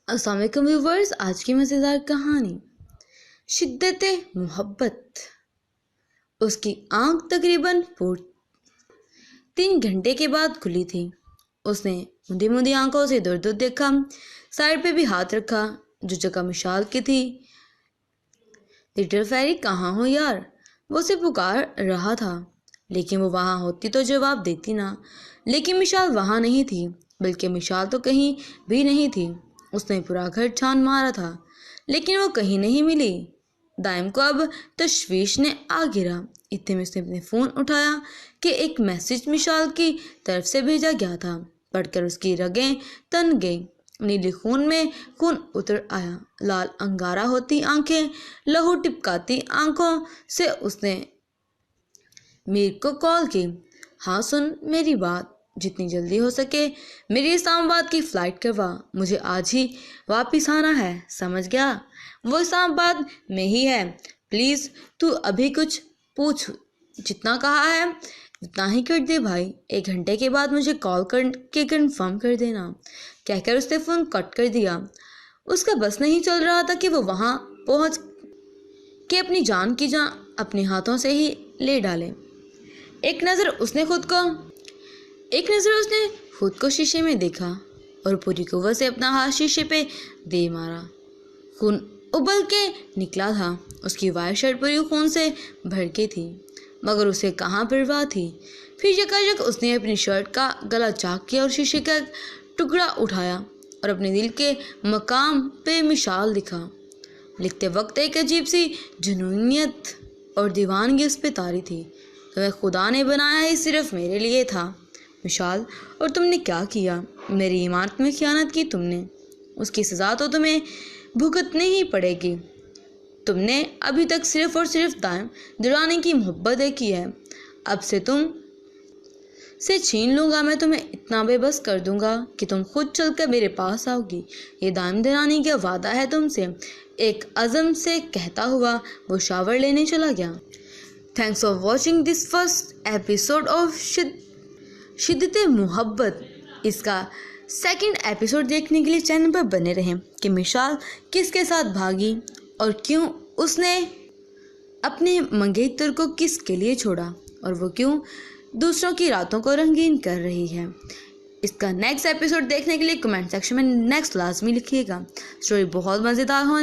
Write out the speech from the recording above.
अस्सलाम वालेकुम व्यूवर्स। आज की मज़ेदार कहानी शिद्दत मोहब्बत। उसकी आंख तकरीबन 3 घंटे के बाद खुली थी। उसने मुंदी मुंदी आंखों से दूर दूर देखा, साइड पे भी हाथ रखा जो जगह मिशाल की थी। लिटिल फेरी, कहाँ हो यार? वो उसे पुकार रहा था, लेकिन वो वहाँ होती तो जवाब देती ना। लेकिन मिशाल वहाँ नहीं थी, बल्कि मिशाल तो कहीं भी नहीं थी। उसने पूरा घर छान मारा था, लेकिन वो कहीं नहीं मिली। दाइम को अब तशवीश ने आ गिरा। इतने में उसने अपने फ़ोन उठाया कि एक मैसेज मिशाल की तरफ से भेजा गया था। पढ़कर उसकी रगें तन गई। नीली खून में खून उतर आया। लाल अंगारा होती आंखें, लहू टिपकाती आंखों से उसने मीर को कॉल की। हाँ सुन मेरी बात, जितनी जल्दी हो सके मेरी इस्लामाबाद की फ़्लाइट करवा। मुझे आज ही वापस आना है, समझ गया? वो इस्लामाबाद में ही है। प्लीज़ तू अभी कुछ पूछ, जितना कहा है उतना ही कर दे भाई। 1 घंटे के बाद मुझे कॉल करके कंफर्म कर देना, कहकर उसने फ़ोन कट कर दिया। उसका बस नहीं चल रहा था कि वो वहाँ पहुँच के अपनी जान की जान अपने हाथों से ही ले डाले। एक नज़र उसने खुद को शीशे में देखा और पूरी कुव्वत से अपना हाथ शीशे पे दे मारा। खून उबल के निकला था। उसकी वाइट शर्ट पूरी खून से भर गई थी, मगर उसे कहाँ परवाह थी। फिर यकायक उसने अपनी शर्ट का गला चाक किया और शीशे का टुकड़ा उठाया और अपने दिल के मकाम पे मिशाल लिखा। लिखते वक्त एक अजीब सी जुनूनियत और दीवानगी उस पे तारी थी। तुम्हें खुदा ने बनाया ही सिर्फ मेरे लिए था मिशाल, और तुमने क्या किया? मेरी इमारत में खियानत की तुमने। उसकी सज़ा तो तुम्हें भुगतनी ही पड़ेगी। तुमने अभी तक सिर्फ और सिर्फ दाइम दुरानी की मोहब्बत की है। अब से तुम से छीन लूँगा मैं तुम्हें, इतना बेबस कर दूँगा कि तुम खुद चलकर मेरे पास आओगी। ये दाइम दुरानी का वादा है तुमसे, एक अज़म से कहता हुआ वो शावर लेने चला गया। Thanks for watching this first episode of शिद्दत मोहब्बत। इसका सेकंड एपिसोड देखने के लिए चैनल पर बने रहें कि मिशाल किसके साथ भागी और क्यों उसने अपने मंगेतर को किसके लिए छोड़ा, और वो क्यों दूसरों की रातों को रंगीन कर रही है। इसका नेक्स्ट एपिसोड देखने के लिए कमेंट सेक्शन में नेक्स्ट लाजमी लिखिएगा। स्टोरी बहुत मज़ेदार हो